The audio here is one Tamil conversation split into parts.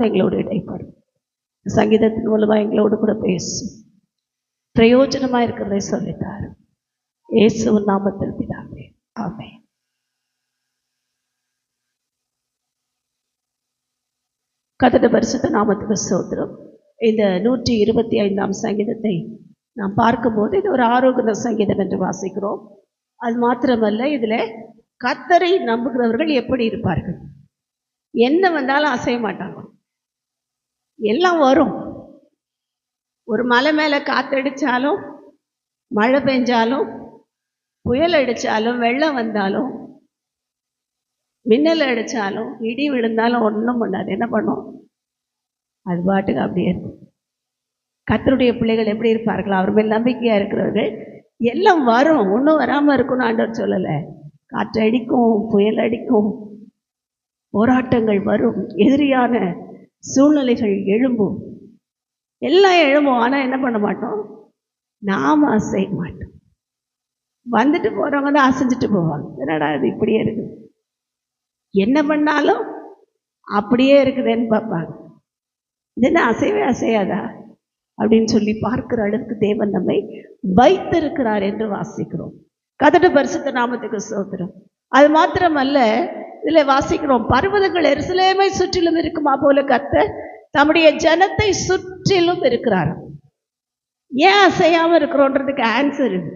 எங்களோடு இடைப்படும். சங்கீதத்தின் மூலமாக எங்களோடு கூட பேசும். பிரயோஜனமாக இருக்கிறதை சொல்லித்தார். இயேசுவின் நாமத்தில் பிதாவே, ஆமென். கர்த்தருடைய பரிசுத்த நாமத்துக்கு ஸ்தோத்திரம். இந்த 125ஆம் சங்கீதத்தை நாம் பார்க்கும்போது இது ஒரு ஆரோக்கிய சங்கீதம் என்று வாசிக்கிறோம். அது மாத்திரமல்ல, இதில் கர்த்தரை நம்புகிறவர்கள் எப்படி இருப்பார்கள், என்ன வந்தாலும் அசைய மாட்டாங்க. எல்லாம் வரும். ஒரு மலை மேலே காற்றடித்தாலும், மழை பெஞ்சாலும், புயல் அடித்தாலும், வெள்ளம் வந்தாலும், மின்னல் அடித்தாலும், இடி விழுந்தாலும் ஒன்றும் பண்ணாது. என்ன பண்ணும்? அது பாட்டுக்கு அப்படியே இருக்கும். கர்த்தருடைய பிள்ளைகள் எப்படி இருப்பார்கள்? அவர் மேல் நம்பிக்கையாக இருக்கிறவர்கள் எல்லாம் வரும், ஒன்றும் வராமல் இருக்கும்னு ஆண்டவர் சொல்லலை. காற்று அடிக்கும், புயல் அடிக்கும், போராட்டங்கள் வரும், எதிரியான சூழ்நிலைகள் எழும்பும், எல்லாம் எழும்பும். ஆனால் என்ன பண்ண மாட்டோம்? நாம் அசைய மாட்டோம். வந்துட்டு போகிறவங்க தான் அசைஞ்சிட்டு போவாங்க. என்னடா இது இப்படியே இருக்குது, என்ன பண்ணாலும் அப்படியே இருக்குதுன்னு பார்ப்பாங்க. இது என்ன அசைவே அசையாதா அப்படின்னு சொல்லி பார்க்கிற அளவுக்கு தேவன் நம்மை வைத்திருக்கிறார் என்று வாசிக்கிறோம். கர்த்தருடைய பரிசுத்த நாமத்துக்கு ஸ்தோத்திரம். அது மாத்திரமல்ல, இதில் வாசிக்கிறோம், பர்வதங்கள் எருசலேமை சுற்றிலும் இருக்குமா போல கர்த்தர் தம்முடைய ஜனத்தை சுற்றிலும் இருக்கிறார். ஏன் அசையாமல் இருக்கிறோன்றதுக்கு ஆன்சர் இது.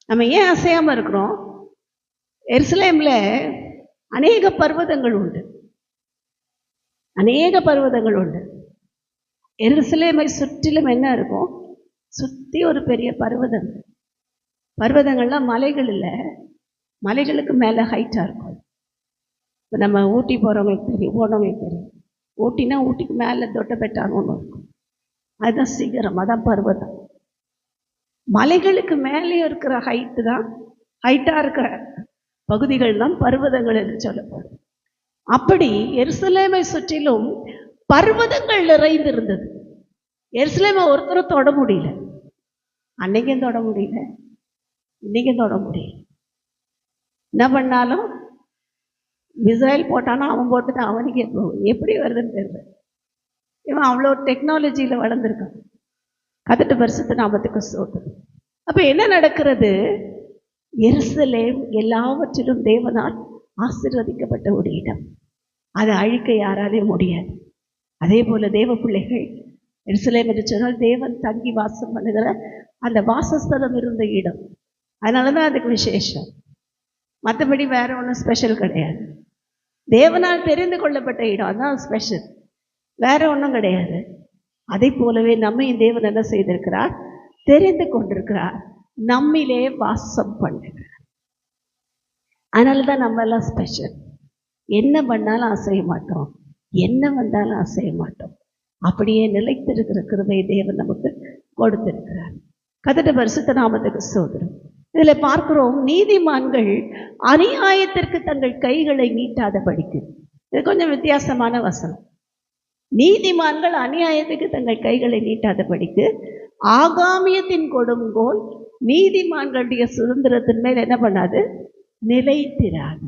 நம்ம ஏன் அசையாமல் இருக்கிறோம்? எருசலேமில் அநேக பர்வதங்கள் உண்டு, அநேக பர்வதங்கள் உண்டு. எருசலேமை சுற்றிலும் என்ன இருக்கும்? சுற்றி ஒரு பெரிய பர்வதம். பர்வதங்கள்லாம் மலைகள் இல்லை, மலைகளுக்கு மேலே ஹைட்டாக இருக்கும். இப்போ நம்ம ஊட்டி போகிறவங்களுக்கு தெரியும், போனவங்களுக்கு தெரியும். ஊட்டினா ஊட்டிக்கு மேலே தொட்டபெட்டான்னு ஒன்று இருக்கும், அதுதான் சிகரம், அதான் பர்வதம். மலைகளுக்கு மேலே இருக்கிற ஹைட்டு தான், ஹைட்டாக இருக்கிற பகுதிகள் தான் பர்வதங்கள் என்று சொல்லப்படும். அப்படி எருசலேமை சுற்றிலும் பர்வதங்கள் நிறைந்திருந்தது. எருசலேமை ஒருத்தரும் தொட முடியல. அன்னைக்கும் தொட முடியல, இன்னைக்கும் தொட முடியல. என்ன பண்ணாலும் மிசைல் போட்டானா அவன் போட்டுட்டு அவனுக்கே போகும். எப்படி வருதுன்னு தெரியல. இவன் அவ்வளோ டெக்னாலஜியில் வளர்ந்துருக்கான். கர்த்தருடைய பரிசுத்த நாமத்துக்கு ஸ்தோத்திரம். அப்போ என்ன நடக்கிறது? எருசலேம் எல்லாவற்றிலும் தேவனால் ஆசீர்வதிக்கப்பட்ட ஒரு இடம். அதை அழிக்க யாராலையும் முடியாது. அதே போல் தேவ பிள்ளைகள் எருசலேம் என்று சொன்னால் தேவன் தங்கி வாசம் பண்ணுகிற அந்த வாசஸ்தலம் இருந்த இடம். அதனால தான் அதுக்கு விசேஷம். மற்றபடி வேற ஒன்றும் ஸ்பெஷல் கிடையாது. தேவனால் தெரிந்து கொள்ளப்பட்ட இடம், அதுதான் ஸ்பெஷல், வேற ஒன்றும் கிடையாது. அதை போலவே நம்மையும் தேவன் என்ன செய்திருக்கிறார்? தெரிந்து கொண்டிருக்கிறார், நம்மிலே வாசம் பண்ணுகிறார். அதனால தான் நம்ம எல்லாம் ஸ்பெஷல். என்ன பண்ணாலும் அசைய மாட்டோம், என்ன வந்தாலும் அசைய மாட்டோம். அப்படியே நிலைத்திருக்கிற கிருபையை தேவன் நமக்கு கொடுத்திருக்கிறார். கர்த்தருடைய பரிசுத்த நாமத்துக்கு ஸ்தோத்திரம். இதில் பார்க்கிறோம், நீதிமான்கள் அநியாயத்திற்கு தங்கள் கைகளை நீட்டாதபடிக்கு. இது கொஞ்சம் வித்தியாசமான வசனம். நீதிமான்கள் அநியாயத்துக்கு தங்கள் கைகளை நீட்டாதபடிக்கு ஆகாமியத்தின் கொடுங்கோல் நீதிமான்களுடைய சுதந்திரத்தின் மேல் என்ன பண்ணாது? நிலைத்திராது.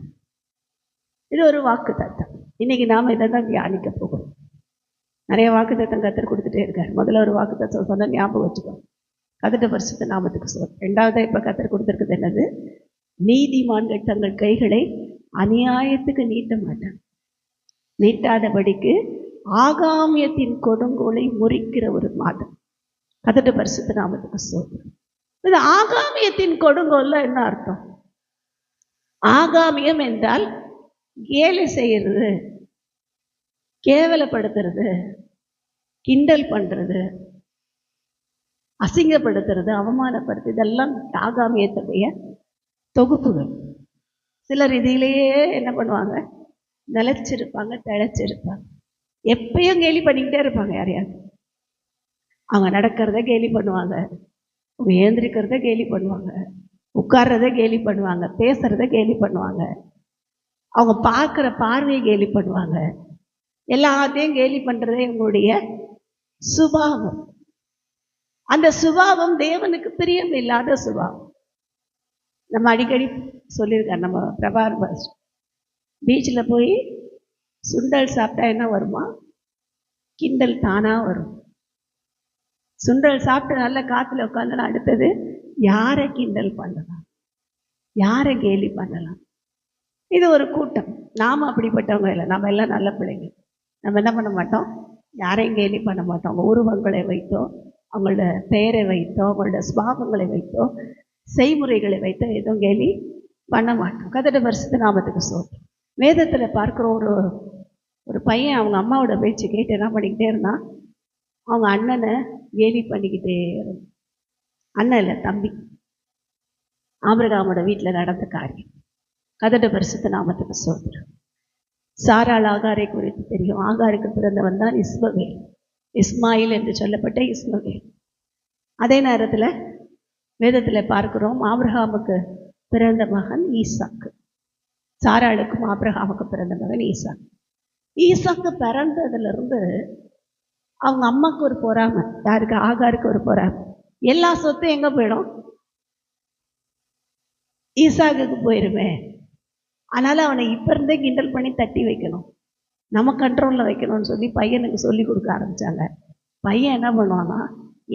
இது ஒரு வாக்கு தத்தம். இன்னைக்கு நாம் இதை தான் தியானிக்க போகிறோம். நிறைய வாக்கு தத்தம் கர்த்தர் கொடுத்துட்டே இருக்கார். முதல்ல ஒரு வாக்கு தத்தம் சொன்னால் ஞாபகம் வச்சுக்கோ, கர்த்தருடைய பரிசுத்த நாமத்துக்கு சொல். ரெண்டாவதாக இப்போ கர்த்தர் கொடுத்துருக்குது என்னது? நீதிமான்கள் தங்கள் கைகளை அநியாயத்துக்கு நீட்ட மாட்டாங்க, நீட்டாதபடிக்கு ஆகாமியத்தின் கொடுங்கோலை முறிக்கிற ஒரு மாதம். கர்த்தருடைய பரிசுத்த நாமத்துக்கு சொல். இது ஆகாமியத்தின் கொடுங்கோல்ல என்ன அர்த்தம்? ஆகாமியம் என்றால் கேலி செய்கிறது, கேவலப்படுத்துறது, கிண்டல் பண்ணுறது, அசிங்கப்படுத்துறது, அவமானப்படுத்து, இதெல்லாம் ஆகாமியத்துடைய தொகுப்புகள். சிலர் இதிலேயே என்ன பண்ணுவாங்க? நிலைச்சிருப்பாங்க, திளைச்சிருப்பாங்க. எப்பயும் கேலி பண்ணிக்கிட்டே இருப்பாங்க. யாரையாவது அவங்க நடக்கிறத கேலி பண்ணுவாங்க, அவங்க ஏந்திரிக்கிறத கேலி பண்ணுவாங்க, உட்கார்றத கேலி பண்ணுவாங்க, பேசுறத கேலி பண்ணுவாங்க, அவங்க பார்க்குற பார்வையை கேலி பண்ணுவாங்க. எல்லாத்தையும் கேலி பண்ணுறதே இவங்களுடைய சுபாவம். அந்த சுபாவம் தேவனுக்கு பிரியம் இல்லாத சுபாவம். நம்ம அடிக்கடி சொல்லியிருக்கார் நம்ம பிரபார் பாஸ், பீச்சில் போய் சுண்டல் சாப்பிட்டா என்ன வருமா? கிண்டல் தானா வரும். சுண்டல் சாப்பிட்டு நல்ல காத்துல உட்காந்துனா அடுத்தது யாரை கிண்டல் பண்ணலாம், யாரை கேலி பண்ணலாம். இது ஒரு கூட்டம். நாம் அப்படிப்பட்டவங்க இல்லை. நம்ம எல்லாம் நல்ல பிள்ளைங்க. நம்ம என்ன பண்ண மாட்டோம், யாரையும் கேலி பண்ண மாட்டோம். அவங்க உருவங்களை வைத்தோ, அவங்களோட பெயரை வைத்தோ, அவங்களோட சுபாவங்களை வைத்தோ, செய்முறைகளை வைத்தோ எதுவும் கேலி பண்ண மாட்டோம். கர்த்தருடைய பரிசுத்த நாமத்துக்கு ஸ்தோத்திரம். வேதத்தில் பார்க்குற ஒரு பையன் அவங்க அம்மாவோட பேச்சு கேட்டு என்ன பண்ணிக்கிட்டே இருந்தான், அவங்க அண்ணனை கேலி பண்ணிக்கிட்டே இருந்தான். அண்ணன் இல்லை, தம்பி. ஆபிரகாமோட வீட்டில் நடந்த காரியம். கர்த்தருடைய பரிசுத்த நாமத்துக்கு ஸ்தோத்திரம். சாராள் ஆகாரை குறித்து தெரியும். ஆகாருக்கு பிறந்தவன் தான் இஸ்மவேல், இஸ்மாயில் என்று சொல்லப்பட்ட இஸ்மவேல். அதே நேரத்தில் வேதத்தில் பார்க்கிறோம், ஆபிரகாமுக்கு பிறந்த மகன் ஈசாக்கு. சாராளுக்கும் ஆபிரகாமுக்கு பிறந்த மகன் ஈசாக்கு. ஈசாக்கு பிறந்ததுலேருந்து அவங்க அம்மாவுக்கு ஒரு பொறாமை. யாருக்கு? ஆகாருக்கு ஒரு பொறாமை. எல்லா சொத்தும் எங்கே போயிடும்? ஈசாக்குக்கு போயிருமே. அதனால் அவனை இப்போ இருந்தே கிண்டல் பண்ணி தட்டி வைக்கணும், நம்ம கண்ட்ரோலில் வைக்கணும்னு சொல்லி பையனுக்கு சொல்லி கொடுக்க ஆரம்பித்தாங்க. பையன் என்ன பண்ணுவான்னா,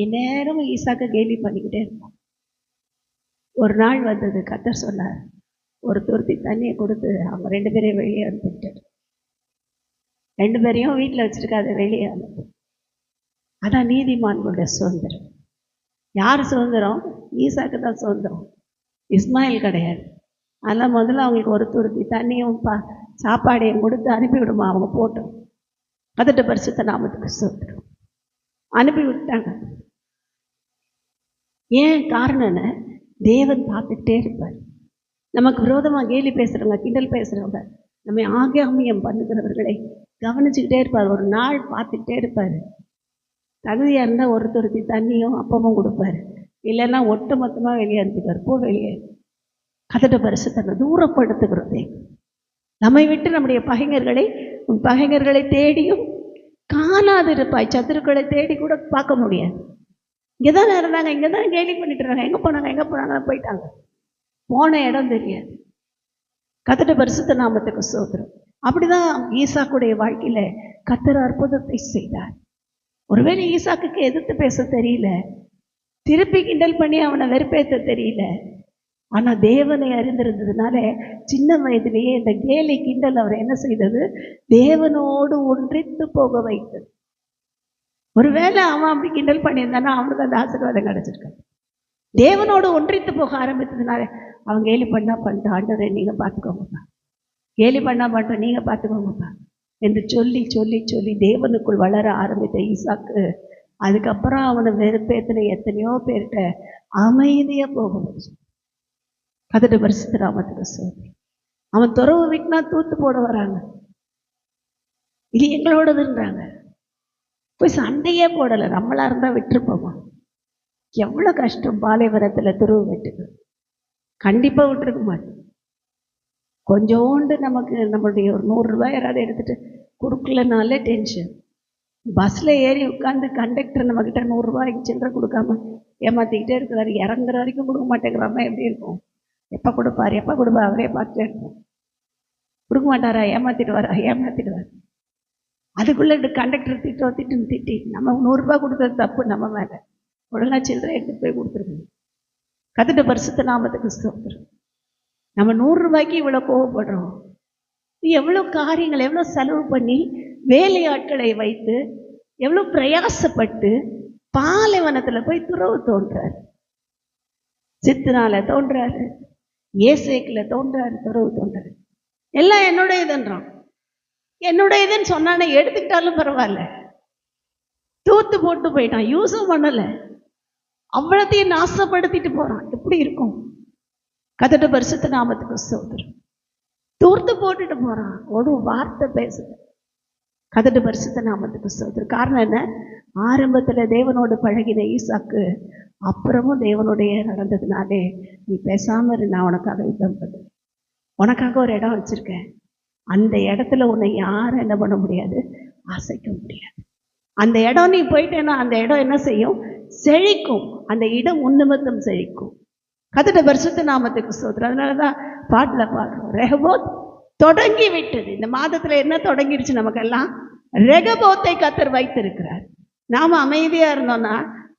எந்நேரமும் ஈசாக்கை கேலி பண்ணிக்கிட்டே இருப்பான். ஒரு நாள் வந்தது, கர்த்தர் சொன்னார், ஒரு துருத்தி தண்ணியை கொடுத்து அவங்க 2 பேரையும் வெளியே அனுப்பிட்டு, 2 பேரையும் வீட்டில் வச்சுருக்காது, வெளியே அனுப்பு. அதான் நீதிமான்களுடைய சுதந்திரம். யார் சுதந்திரம்? ஈசாக்கு தான் சுதந்திரம், இஸ்மாயில் கிடையாது. அதெல்லாம் முதல்ல அவங்களுக்கு ஒரு துருத்தி தண்ணியும் சாப்பாடையும் கொடுத்து அனுப்பிவிடுமா, அவங்க போட்டோம். கர்த்தருடைய பரிசுத்த நாமத்துக்கு ஸ்தோத்திரம். அனுப்பி விட்டாங்க. ஏன் காரணம்னு தேவன் பார்த்துக்கிட்டே இருப்பார். நமக்கு விரோதமாக கேலி பேசுகிறவங்க, கிண்டல் பேசுகிறவங்க, நம்ம ஆகாமியம் பண்ணுகிறவர்களை கவனிச்சுக்கிட்டே இருப்பார். ஒரு நாள் பார்த்துக்கிட்டே இருப்பார். தகுதியாக இருந்தால் ஒரு துருத்தி தண்ணியும் அப்பமும் கொடுப்பார், இல்லைன்னா ஒட்டு மொத்தமாக வெளியே அனுப்பிப்பார். போ வெளியே. கர்த்தருடைய பரிசுத்தத்தை தூரப்படுத்துகிறதே. நம்மை விட்டு நம்முடைய பகைஞர்களை தேடியும் காணாதிருப்பாய். சத்துருக்களை தேடி கூட பார்க்க முடியாது. இங்கே தானே இருந்தாங்க, இங்கே தான் கேலி பண்ணிட்டு இருந்தாங்க, எங்கே போனாங்க போயிட்டாங்க. போன இடம் தெரியாது. கர்த்தருடைய பரிசுத்த நாமத்துக்கு ஸ்தோத்திரம். அப்படிதான் ஈசாக்குடைய வாழ்க்கையில் கர்த்தர் அற்புதத்தை செய்தார். ஒருவேளை ஈசாக்குக்கு எதிர்த்து பேச தெரியல, திருப்பி கிண்டல் பண்ணி அவனை வெறுப்பேற்ற தெரியல. ஆனால் தேவனை அறிந்திருந்ததுனால சின்ன வயதிலேயே இந்த கேலி கிண்டல் அவர் என்ன செய்தது? தேவனோடு ஒன்றித்து போக வைத்தது. ஒருவேளை அவன் அப்படி கிண்டல் பண்ணியிருந்தானா அவனுக்கு அந்த ஆசீர்வாதம் கிடச்சிருக்காது. தேவனோடு ஒன்றித்து போக ஆரம்பித்ததுனால அவன் கேலி பண்ணிட்டு, ஆண்டவரே நீங்கள் பார்த்துக்கோங்கப்பா, கேலி பண்ண நீங்கள் பார்த்துக்கோங்கப்பா என்று சொல்லி சொல்லி சொல்லி தேவனுக்குள் வளர ஆரம்பித்த ஈசாக்கு அதுக்கப்புறம் அவனை வெறுப்பேற்றின எத்தனையோ பேர்கிட்ட அமைதியாக போக வச்சு. கர்த்தருடைய பரிசுத்த நாமத்துக்கு ஸ்தோத்திரம். அவன் துறவு விட்டுனா தூத்து போட வராங்க, இது எங்களோடதுன்றாங்க. போய் சண்டையே போடலை, நம்மளா இருந்தால் விட்டுருப்போமா? எவ்வளோ கஷ்டம் பாலைவனத்தில் துறவு விட்டுக்கு. கண்டிப்பாக விட்டுருக்க மாட்டோம். கொஞ்சோண்டு நமக்கு நம்மளுடைய ஒரு 100 ரூபாய் யாராவது எடுத்துகிட்டு கொடுக்கலனாலே டென்ஷன். பஸ்ஸில் ஏறி உட்காந்து கண்டக்டர் நம்மக்கிட்ட 100 ரூபாய்க்கு சில்லறை கொடுக்காம ஏமாற்றிக்கிட்டே இருக்கிறாரு. இறங்குற வரைக்கும் கொடுக்க மாட்டேங்கிறாம எப்படி இருக்கும்? எப்போ கொடுப்பார் அவரே பார்த்துட்டே இருக்கும். கொடுக்க மாட்டாரா? ஏமாற்றிடுவார். அதுக்குள்ளே கண்டக்டர் திட்டி நம்ம 100 ரூபாய் கொடுத்தது தப்பு, நம்ம மேலே ஒழுங்கா சில்லறை எடுத்துகிட்டு போய் கொடுத்துருக்கணும். கர்த்தருடைய பரிசுத்த நாமத்துக்கு ஸ்தோத்திரம். நம்ம 100 ரூபாய்க்கு இவ்வளோ கோவப்படுறோம். எவ்வளோ காரியங்கள், எவ்வளோ செலவு பண்ணி வேலையாட்களை வைத்து எவ்வளோ பிரயாசப்பட்டு பாலைவனத்தில் போய் துறவு தோன்றாரு. சித்துனால தோன்றாரு, ஏசேக்கில் தோன்றாரு, துறவு தோன்றாரு. எல்லாம் என்னுடையதுன்றான். என்னுடையதுன்னு சொன்னானே, எடுத்துக்கிட்டாலும் பரவாயில்ல, தூத்து போட்டு போயிட்டான், யூஸும் பண்ணலை, அவ்வளோத்தையும் நாசப்படுத்திட்டு போகிறான். எப்படி இருக்கும்? கர்த்தருடைய பரிசுத்த நாமத்துக்கு ஸ்தோத்திரம். தூர்த்து போட்டுட்டு போகிறான், ஒரு வார்த்தை பேசுது. கர்த்தருடைய பரிசுத்த நாமத்துக்கு ஸ்தோத்திரம். காரணம் என்ன? ஆரம்பத்தில் தேவனோடு பழகின ஈசாக்கு அப்புறமும் தேவனுடைய நடந்ததுனாலே, நீ பேசாமல் இரு, நான் உனக்காக யுத்தம் பண்ணுறேன், உனக்காக ஒரு இடம் வச்சுருக்கேன், அந்த இடத்துல உன்னை யாரும் என்ன பண்ண முடியாது, அசைக்க முடியாது. அந்த இடம் நீ போயிட்டேன்னா அந்த இடம் என்ன செய்யும்? செழிக்கும். அந்த இடம் உன்னிமித்தம் செழிக்கும். கர்த்தருடைய பரிசுத்த நாமத்துக்கு ஸ்தோத்திரம். அதனால தான் பாட்டில் பாடுறோம், ரெஹோபோத் தொடங்கி விட்டது. இந்த மாதத்தில் என்ன தொடங்கிடுச்சு? நமக்கெல்லாம் ரெகபோத்தை கர்த்தர் வைத்திருக்கிறார். நாம் அமைதியாக இருந்தோம்னா,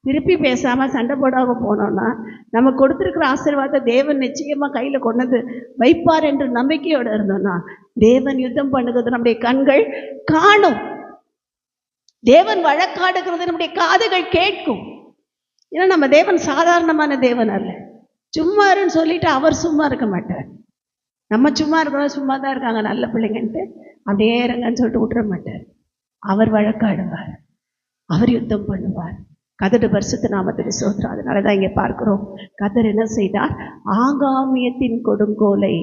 திருப்பி பேசாமல் சண்டை போடாமல் போனோம்னா, நம்ம கொடுத்துருக்கிற ஆசீர்வாதத்தை தேவன் நிச்சயமாக கையில் கொண்டு வந்து வைப்பார் என்று நம்பிக்கையோடு இருந்தோம்னா, தேவன் யுத்தம் பண்ணுகிறது நம்முடைய கண்கள் காணும். தேவன் வழக்காடுகிறது நம்முடைய காதுகள் கேட்கும். ஏன்னா நம்ம தேவன் சாதாரணமான தேவன் அல்ல. சும்மா இருன்னு சொல்லிட்டு அவர் சும்மா இருக்க மாட்டார். நம்ம சும்மா இருக்கிறோம், சும்மா தான் இருக்காங்க நல்ல பிள்ளைங்கன்ட்டு அப்படியே இருங்கன்னு சொல்லிட்டு விட்டுற மாட்டார். அவர் வழக்காடுவார், அவர் யுத்தம் பண்ணுவார். கர்த்தருடைய பரிசுத்த நாமத்துக்கு ஸ்தோத்திரம். அதனால தான் இங்கே பார்க்கிறோம், கர்த்தர் என்ன செய்தார்? ஆகாமியத்தின் கொடுங்கோலை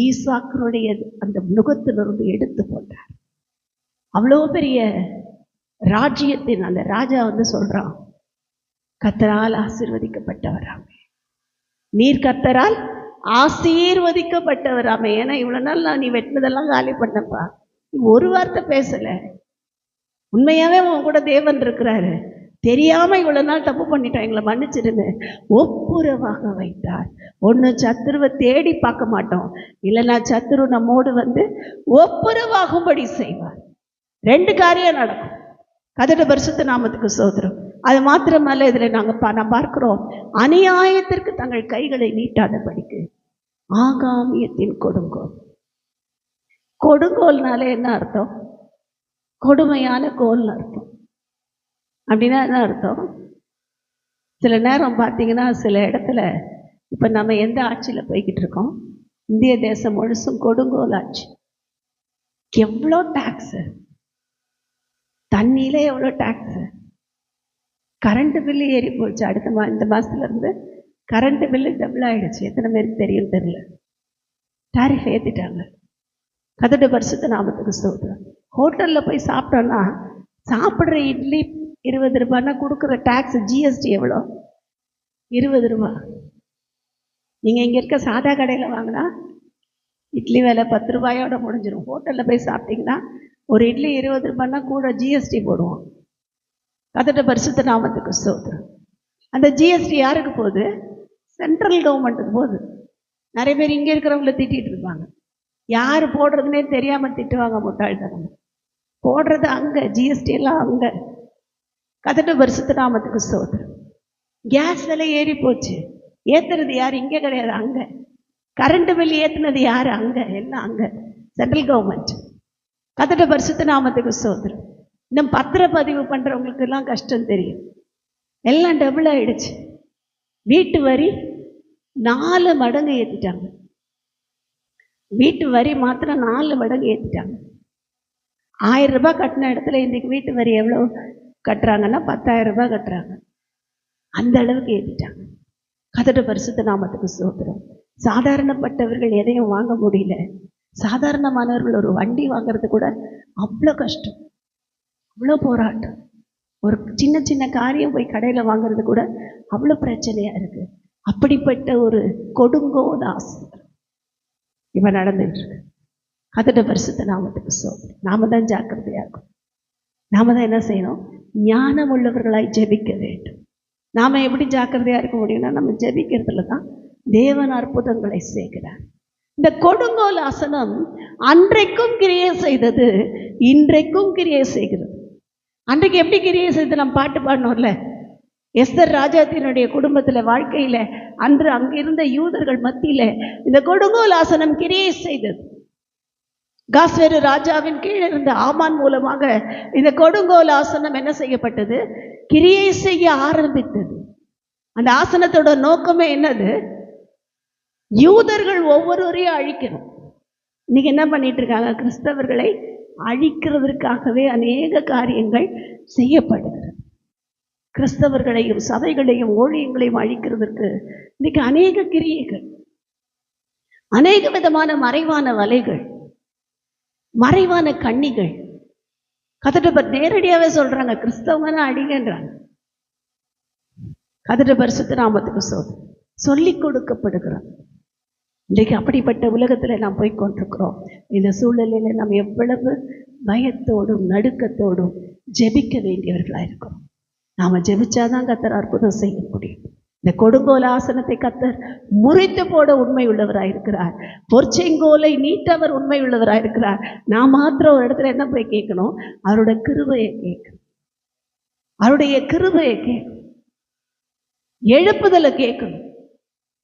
ஈசாக்கினுடைய அந்த நுகத்திலிருந்து எடுத்து போட்டார். அவ்வளோ பெரிய ராஜ்யத்தின் அந்த ராஜா சொல்றான், கர்த்தரால் ஆசீர்வதிக்கப்பட்டவராமே, நீர் கர்த்தரால் ஆசீர்வதிக்கப்பட்டவராமே. ஏன்னா இவ்வளோ நாள் நீ வெட்டினதெல்லாம் காலி பண்ணப்பா, நீ ஒரு வார்த்தை பேசலை. உண்மையாகவே உன் கூட தேவன் இருக்கிறாரு, தெரியாமல் இவ்வளோ நாள் தப்பு பண்ணிட்டோம், எங்களை மன்னிச்சிருங்க. ஒப்புரவாக வைத்தார். ஒன்று சத்துருவை தேடி பார்க்க மாட்டோம், இல்லைன்னா சத்துரு நம்மோடு ஒப்புரவாகும்படி செய்வார். 2 காரியம் நடக்கும். கர்த்தருடைய பரிசுத்த நாமத்துக்கு ஸ்தோத்திரம். அது மாத்திரமல்ல, இதில் நாம் பார்க்கிறோம், அநியாயத்திற்கு தங்கள் கைகளை நீட்டாதபடிக்கு ஆகாமியத்தின் கொடுங்கோல். கொடுங்கோல்னாலே என்ன அர்த்தம்? கொடுமையான கோல்னு அர்த்தம். அப்படின்னா என்ன அர்த்தம்? சில நேரம் பார்த்தீங்கன்னா, சில இடத்துல இப்போ நம்ம எந்த ஆட்சியில் போய்கிட்டு இருக்கோம்? இந்திய தேசம் முழுசும் கொடுங்கோல் ஆட்சி. எவ்வளோ டேக்ஸு, தண்ணியிலே எவ்வளோ டேக்ஸு, கரண்ட்டு பில்லு ஏறி போச்சு. இந்த மாதத்துலேருந்து கரண்ட்டு பில்லு டபுள் ஆகிடுச்சு. எத்தனை பேருக்கு தெரியும் தெரியல. டாரிஃப் ஏற்றிட்டாங்க. கர்த்தருடைய பரிசுத்த நாமத்துக்கு ஸ்தோத்திரம். ஹோட்டலில் போய் சாப்பிட்டோன்னா, சாப்பிட்ற இட்லி 20 ரூபான்னா கொடுக்குற டேக்ஸ் ஜிஎஸ்டி எவ்வளோ? 20 ரூபா. நீங்கள் இங்கே இருக்க சாதா கடையில் வாங்கினா இட்லி விலை 10 ரூபாயோட முடிஞ்சிடும். ஹோட்டலில் போய் சாப்பிட்டிங்கன்னா ஒரு இட்லி 20 ரூபான்னா கூட ஜிஎஸ்டி போடுவோம். கர்த்தருடைய பரிசுத்த நாமத்துக்கு ஸ்தோத்திரம். அந்த ஜிஎஸ்டி யாருக்கு போகுது? சென்ட்ரல் கவர்மெண்ட்டுக்கு போகுது. நிறைய பேர் இங்கே இருக்கிறவங்கள திட்டிகிட்டு இருப்பாங்க, யார் போடுறதுனே தெரியாமல் திட்டுவாங்க, முட்டாள்தனம். போடுறது அங்கே, ஜிஎஸ்டி எல்லாம் அங்கே. கர்த்தருடைய பரிசுத்த நாமத்துக்கு ஸ்தோத்திரம். கேஸ் விலை ஏறி போச்சு, ஏற்றுறது யார்? இங்கே கிடையாது, அங்கே. கரண்ட்டு பில் ஏற்றுனது யார்? அங்கே. எல்லாம் அங்கே, சென்ட்ரல் கவர்மெண்ட். கர்த்தருடைய பரிசுத்த நாமத்துக்கு ஸ்தோத்திரம். இன்னும் பத்திரப்பதிவு பண்ணுறவங்களுக்கு எல்லாம் கஷ்டம் தெரியும், எல்லாம் டபுள் ஆகிடுச்சு. வீட்டு வரி 4 மடங்கு ஏற்றிட்டாங்க. வீட்டு வரி மாத்திரம் 4 மடங்கு ஏற்றிட்டாங்க. 1000 ரூபாய் கட்டின இடத்துல இன்றைக்கி வீட்டு வரி எவ்வளோ கட்டுறாங்கன்னா 10,000 ரூபாய் கட்டுறாங்க. அந்த அளவுக்கு ஏற்றிட்டாங்க. கர்த்தருடைய பரிசுத்த நாமத்துக்கு ஸ்தோத்திரம். சாதாரணப்பட்டவர்கள் எதையும் வாங்க முடியல. சாதாரணமானவர்கள் ஒரு வண்டி வாங்கிறது கூட அவ்வளோ கஷ்டம், அவ்வளோ போராட்டம். ஒரு சின்ன சின்ன காரியம் போய் கடையில் வாங்கிறது கூட அவ்வளோ பிரச்சனையாக இருக்குது. அப்படிப்பட்ட ஒரு கொடுங்கோல் ஆசை இவன் நடந்துட்டு இருக்கு. கர்த்தருடைய பரிசுத்த நாமத்துக்கு ஸ்தோத்திரம். நாம தான் ஜாக்கிரதையாக இருக்கும். நாம தான் என்ன செய்யணும்? ஞானம் உள்ளவர்களாய் ஜெபிக்க வேண்டும். நாம் எப்படி ஜாக்கிரதையாக இருக்க முடியும்னா, நம்ம ஜெபிக்கிறதுல தான் தேவன் அற்புதங்களை செய்கிறார். இந்த கொடுங்கோல் ஆசனம் அன்றைக்கும் கிரியை செய்தது, இன்றைக்கும் கிரியை செய்கிறது. அன்றைக்கு எப்படி கிரியை செய்து நம்ம பாட்டு பாடணும்ல, எஸ்தர் ராஜாத்தினுடைய குடும்பத்தில் வாழ்க்கையில் அன்று அங்கிருந்த யூதர்கள் மத்தியில் இந்த கொடுங்கோல் ஆசனம் கிரியை செய்தது. காஸ்வேரு ராஜாவின் கீழே இருந்த ஆமான் மூலமாக இந்த கொடுங்கோல் ஆசனம் என்ன செய்யப்பட்டது? கிரியை செய்ய ஆரம்பித்தது. அந்த ஆசனத்தோட நோக்கமே என்னது? யூதர்கள் ஒவ்வொருவரையும் அழிக்கணும். இன்னைக்கு என்ன பண்ணிட்டு இருக்காங்க? கிறிஸ்தவர்களை அழிக்கிறதற்காகவே அநேக காரியங்கள் செய்யப்படுகிறது. கிறிஸ்தவர்களையும் சபைகளையும் ஊழியங்களையும் அழிக்கிறதுக்கு இன்னைக்கு அநேக கிரியைகள், அநேக விதமான மறைவான வலைகள், மறைவான கண்ணிகள். கர்த்தர் நேரடியாகவே சொல்றாங்க, கிறிஸ்தவங்கன்னா அடிங்கன்றாங்க. கர்த்தர் பரிசுத்த நாமத்துக்கு சொல்லிக் கொடுக்கப்படுகிறோம். இன்றைக்கு அப்படிப்பட்ட உலகத்தில் நாம் போய் கொண்டிருக்கிறோம். இந்த சூழ்நிலையில் நாம் எவ்வளவு பயத்தோடும் நடுக்கத்தோடும் ஜெபிக்க வேண்டியவர்களாக இருக்கிறோம். நாம் ஜெபிச்சாதான் கர்த்தர் அற்புதம் செய்ய முடியும். இந்த கொடுங்கோல் ஆசனத்தை கர்த்தர் முறித்து போட உண்மை உள்ளவராயிருக்கிறார். பொற்செங்கோலை நீட்டவர் உண்மை உள்ளவராயிருக்கிறார். நான் மாத்திரம் ஒரு இடத்துல என்ன போய் கேட்கணும்? அவருடைய கிருபையை கேட்கணும். அவருடைய கிருபையை கேட்கணும். எழுப்புதலை கேட்கணும்.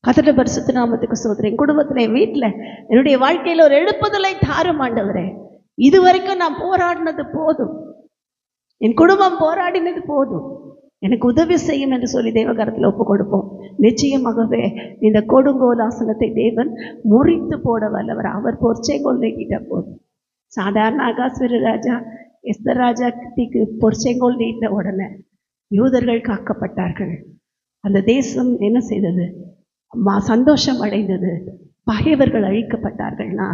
கர்த்தருடைய பரிசுத்த நாமத்துக்கு ஸ்தோத்திரம். என் குடும்பத்துல, என் வீட்டுல, என்னுடைய வாழ்க்கையில ஒரு எழுப்புதலை தாரும் ஆண்டவரே. இதுவரைக்கும் நான் போராடினது போதும், என் குடும்பம் போராடினது போதும், எனக்கு உதவி செய்யும் என்று சொல்லி தேவகரத்தில் ஒப்பு கொடுப்போம். நிச்சயமாகவே இந்த கொடுங்கோல் ஆசனத்தை தேவன் முறித்து போட வல்லவர். அவர் பொற்செங்கோல் நீட்டிட்ட போதும். சாதாரண அகாஸ்வேரு ராஜா எஸ்தர் ராஜாக்கு பொற்செங்கோல் நீட்ட உடனே யூதர்கள் காக்கப்பட்டார்கள். அந்த தேசம் என்ன செய்தது? சந்தோஷம் அடைந்தது. பகைவர்கள் அழிக்கப்பட்டார்கள்னா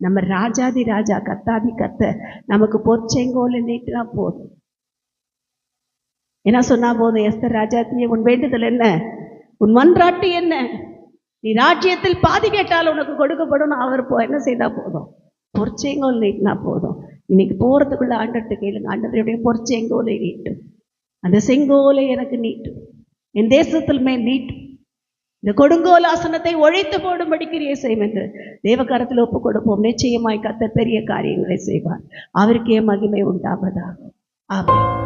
நம்ம ராஜாதி ராஜா கத்தாதி கத்த நமக்கு பொற்செங்கோலை நீட்டினா போதும். என்ன சொன்னா போதும்? எஸ்தர் ராஜாத்தியே, உன் வேண்டுதல் என்ன? உன் மன்றாட்டு என்ன? நீ ராஜ்யத்தில் பாதி கேட்டால் உனக்கு கொடுக்கப்படும். அவர் என்ன செய்தா போதும்? பொற்செங்கோல் நீட்டினா போதும். இன்னைக்கு போறதுக்குள்ள ஆண்டர்கிட்ட கேளுங்க, ஆண்டவருடைய பொற்செங்கோலை நீட்டும், அந்த செங்கோலை எனக்கு நீட்டும், என் தேசத்தில் மேல் நீட்டும், இந்த கொடுங்கோல் ஆசனத்தை ஒழித்து போடும்படி கிரியை செய்யும் என்று தேவகரத்தில் ஒப்பு கொடுப்போம். நிச்சயமாய் கர்த்தர் பெரிய காரியங்களை செய்வார். அவருக்கே மகிமை உண்டாவதாக. ஆமென்.